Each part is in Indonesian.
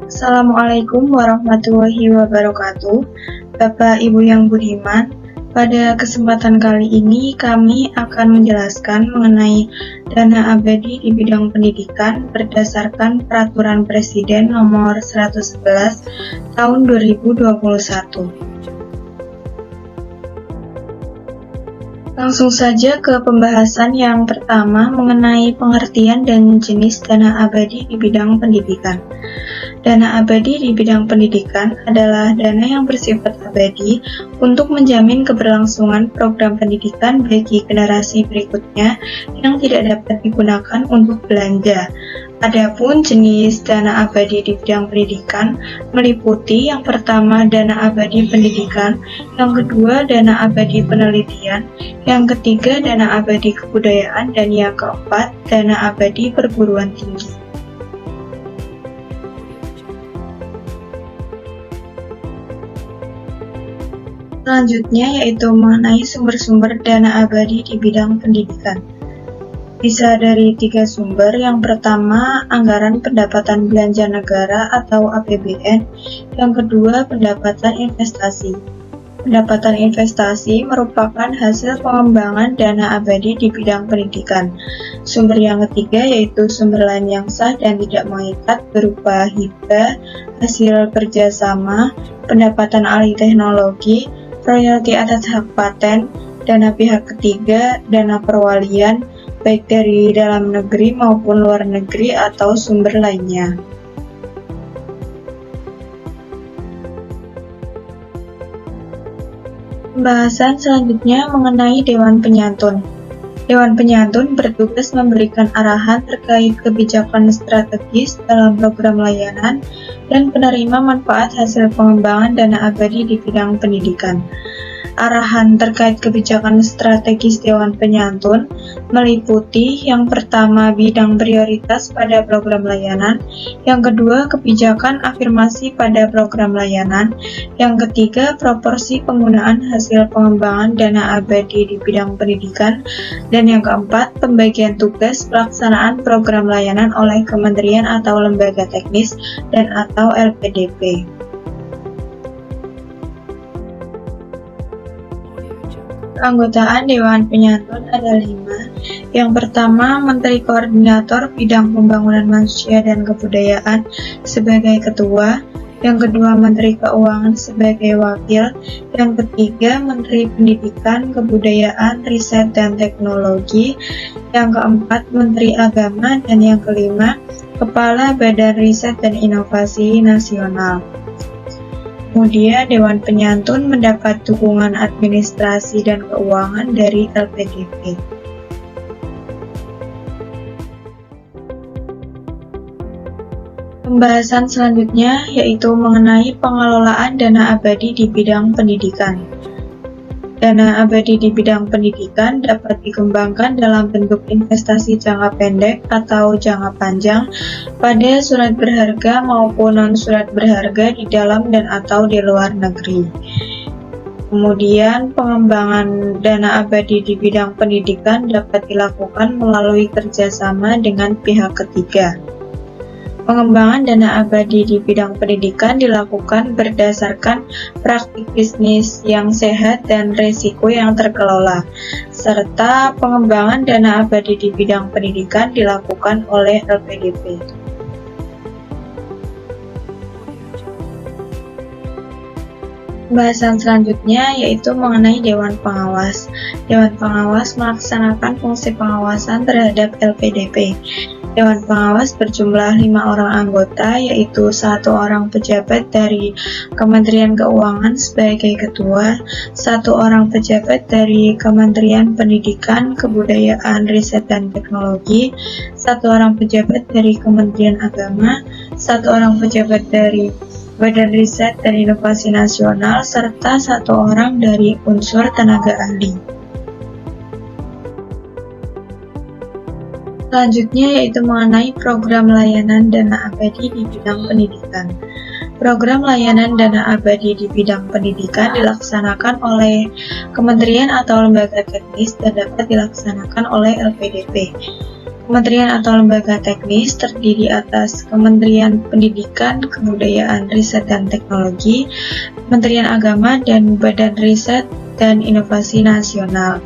Assalamualaikum warahmatullahi wabarakatuh. Bapak Ibu yang budiman, pada kesempatan kali ini kami akan menjelaskan mengenai dana abadi di bidang pendidikan berdasarkan Peraturan Presiden Nomor 111 Tahun 2021. Langsung saja ke pembahasan yang pertama mengenai pengertian dan jenis dana abadi di bidang pendidikan. Dana abadi di bidang pendidikan adalah dana yang bersifat abadi untuk menjamin keberlangsungan program pendidikan bagi generasi berikutnya yang tidak dapat digunakan untuk belanja. Adapun jenis dana abadi di bidang pendidikan meliputi yang pertama dana abadi pendidikan, yang kedua dana abadi penelitian, yang ketiga dana abadi kebudayaan, dan yang keempat dana abadi perguruan tinggi. Selanjutnya yaitu mengenai sumber-sumber dana abadi di bidang pendidikan. Bisa dari 3 sumber. Yang pertama, anggaran pendapatan belanja negara atau APBN. Yang kedua, pendapatan investasi. Pendapatan investasi merupakan hasil pengembangan dana abadi di bidang pendidikan. Sumber yang ketiga yaitu sumber lain yang sah dan tidak mengikat berupa hibah, hasil kerjasama, pendapatan alih teknologi, royalti atas hak paten, dana pihak ketiga, dana perwalian, baik dari dalam negeri maupun luar negeri atau sumber lainnya. Pembahasan selanjutnya mengenai Dewan Penyantun. Dewan Penyantun bertugas memberikan arahan terkait kebijakan strategis dalam program layanan dan penerima manfaat hasil pengembangan dana abadi di bidang pendidikan. Arahan terkait kebijakan strategis Dewan Penyantun meliputi yang pertama bidang prioritas pada program layanan, yang kedua kebijakan afirmasi pada program layanan, yang ketiga proporsi penggunaan hasil pengembangan dana abadi di bidang pendidikan, dan yang keempat pembagian tugas pelaksanaan program layanan oleh kementerian atau lembaga teknis dan atau LPDP. Keanggotaan Dewan Penyantun ada 5. Yang pertama, Menteri Koordinator Bidang Pembangunan Manusia dan Kebudayaan sebagai ketua. Yang kedua, Menteri Keuangan sebagai wakil. Yang ketiga, Menteri Pendidikan, Kebudayaan, Riset, dan Teknologi. Yang keempat, Menteri Agama. Dan yang kelima, Kepala Badan Riset dan Inovasi Nasional. Kemudian Dewan Penyantun mendapat dukungan administrasi dan keuangan dari LPDP. Pembahasan selanjutnya yaitu mengenai pengelolaan dana abadi di bidang pendidikan. Dana abadi di bidang pendidikan dapat dikembangkan dalam bentuk investasi jangka pendek atau jangka panjang pada surat berharga maupun non-surat berharga di dalam dan atau di luar negeri. Kemudian pengembangan dana abadi di bidang pendidikan dapat dilakukan melalui kerjasama dengan pihak ketiga. Pengembangan dana abadi di bidang pendidikan dilakukan berdasarkan praktik bisnis yang sehat dan risiko yang terkelola, serta pengembangan dana abadi di bidang pendidikan dilakukan oleh LPDP. Pembahasan selanjutnya yaitu mengenai Dewan Pengawas. Dewan Pengawas melaksanakan fungsi pengawasan terhadap LPDP. Dewan Pengawas berjumlah 5 orang anggota, yaitu 1 orang pejabat dari Kementerian Keuangan sebagai ketua, 1 orang pejabat dari Kementerian Pendidikan, Kebudayaan, Riset, dan Teknologi, 1 orang pejabat dari Kementerian Agama, 1 orang pejabat dari Badan Riset dan Inovasi Nasional, serta 1 orang dari unsur tenaga ahli. Selanjutnya yaitu mengenai program layanan dana abadi di bidang pendidikan. Program layanan dana abadi di bidang pendidikan dilaksanakan oleh kementerian atau lembaga teknis dan dapat dilaksanakan oleh LPDP. Kementerian atau lembaga teknis terdiri atas Kementerian Pendidikan, Kebudayaan, Riset dan Teknologi, Kementerian Agama, dan Badan Riset dan Inovasi Nasional.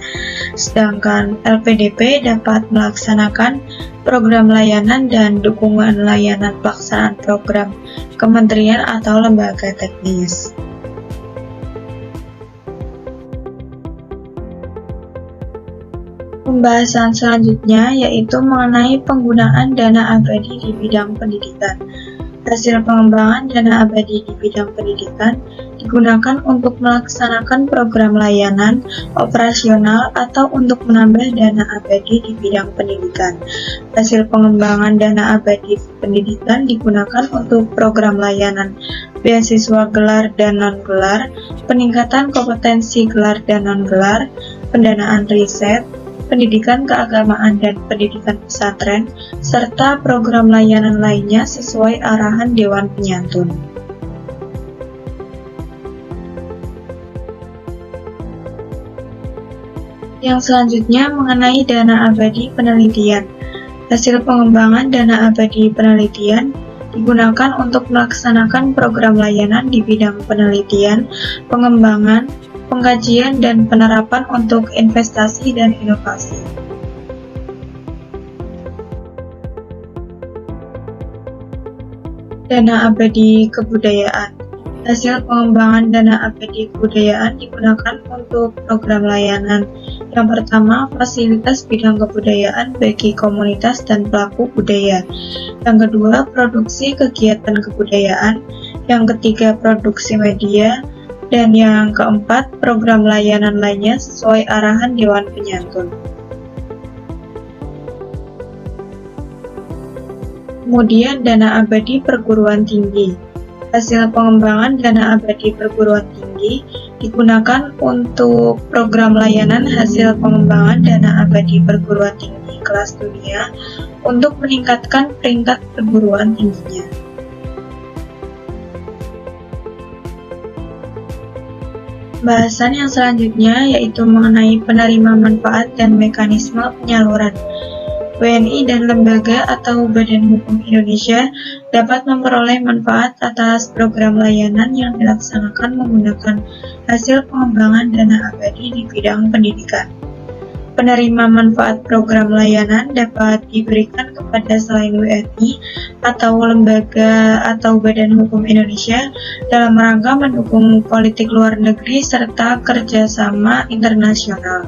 Sedangkan LPDP dapat melaksanakan program layanan dan dukungan layanan pelaksanaan program kementerian atau lembaga teknis. Pembahasan selanjutnya yaitu mengenai penggunaan dana abadi di bidang pendidikan. Hasil pengembangan dana abadi di bidang pendidikan digunakan untuk melaksanakan program layanan, operasional, atau untuk menambah dana abadi di bidang pendidikan. Hasil pengembangan dana abadi pendidikan digunakan untuk program layanan, beasiswa gelar dan non-gelar, peningkatan kompetensi gelar dan non-gelar, pendanaan riset, pendidikan keagamaan dan pendidikan pesantren, serta program layanan lainnya sesuai arahan Dewan Penyantun. Yang selanjutnya mengenai dana abadi penelitian. Hasil pengembangan dana abadi penelitian digunakan untuk melaksanakan program layanan di bidang penelitian, pengembangan, pengkajian, dan penerapan untuk investasi dan inovasi. Dana abadi kebudayaan. Hasil pengembangan dana abadi kebudayaan digunakan untuk program layanan. Yang pertama, fasilitas bidang kebudayaan bagi komunitas dan pelaku budaya. Yang kedua, produksi kegiatan kebudayaan. Yang ketiga, produksi media. Dan yang keempat, program layanan lainnya sesuai arahan Dewan Penyantun. Kemudian dana abadi perguruan tinggi. Hasil pengembangan dana abadi perguruan tinggi digunakan untuk program layanan hasil pengembangan dana abadi perguruan tinggi kelas dunia untuk meningkatkan peringkat perguruan tingginya. Bahasan yang selanjutnya yaitu mengenai penerima manfaat dan mekanisme penyaluran. WNI dan lembaga atau Badan Hukum Indonesia dapat memperoleh manfaat atas program layanan yang dilaksanakan menggunakan hasil pengembangan dana abadi di bidang pendidikan. Penerima manfaat program layanan dapat diberikan kepada selain WNI atau lembaga atau Badan Hukum Indonesia dalam rangka mendukung politik luar negeri serta kerjasama internasional.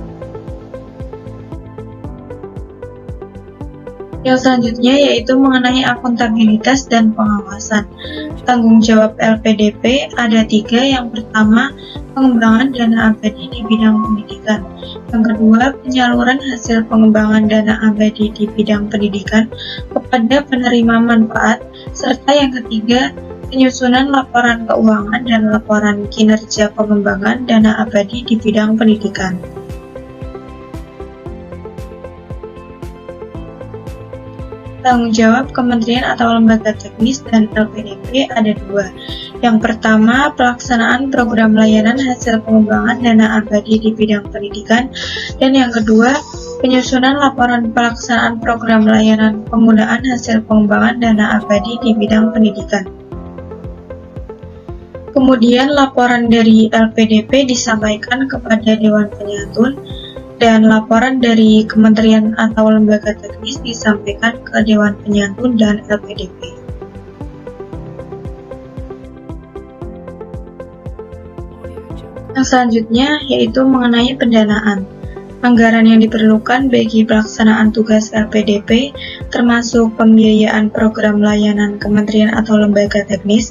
Yang selanjutnya yaitu mengenai akuntabilitas dan pengawasan. Tanggung jawab LPDP ada 3. Yang pertama, pengembangan dana abadi di bidang pendidikan. Yang kedua, penyaluran hasil pengembangan dana abadi di bidang pendidikan kepada penerima manfaat. Serta yang ketiga, penyusunan laporan keuangan dan laporan kinerja pengembangan dana abadi di bidang pendidikan. Tanggung jawab kementerian atau lembaga teknis dan LPDP ada 2. Yang pertama, pelaksanaan program layanan hasil pengembangan dana abadi di bidang pendidikan. Dan yang kedua, penyusunan laporan pelaksanaan program layanan penggunaan hasil pengembangan dana abadi di bidang pendidikan. Kemudian laporan dari LPDP disampaikan kepada Dewan Penyantun, dan laporan dari kementerian atau lembaga teknis disampaikan ke Dewan Penyantun dan LPDP. Yang selanjutnya yaitu mengenai pendanaan. Anggaran yang diperlukan bagi pelaksanaan tugas LPDP, termasuk pembiayaan program layanan kementerian atau lembaga teknis,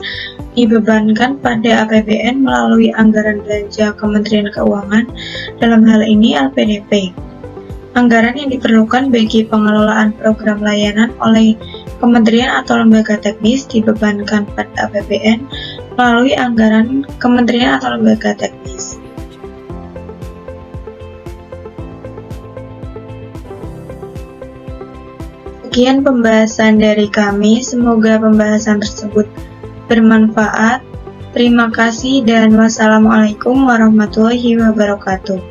dibebankan pada APBN melalui anggaran belanja Kementerian Keuangan, dalam hal ini LPDP. Anggaran yang diperlukan bagi pengelolaan program layanan oleh kementerian atau lembaga teknis dibebankan pada APBN melalui anggaran kementerian atau lembaga teknis. Sekian pembahasan dari kami, semoga pembahasan tersebut bermanfaat. Terima kasih dan wassalamualaikum warahmatullahi wabarakatuh.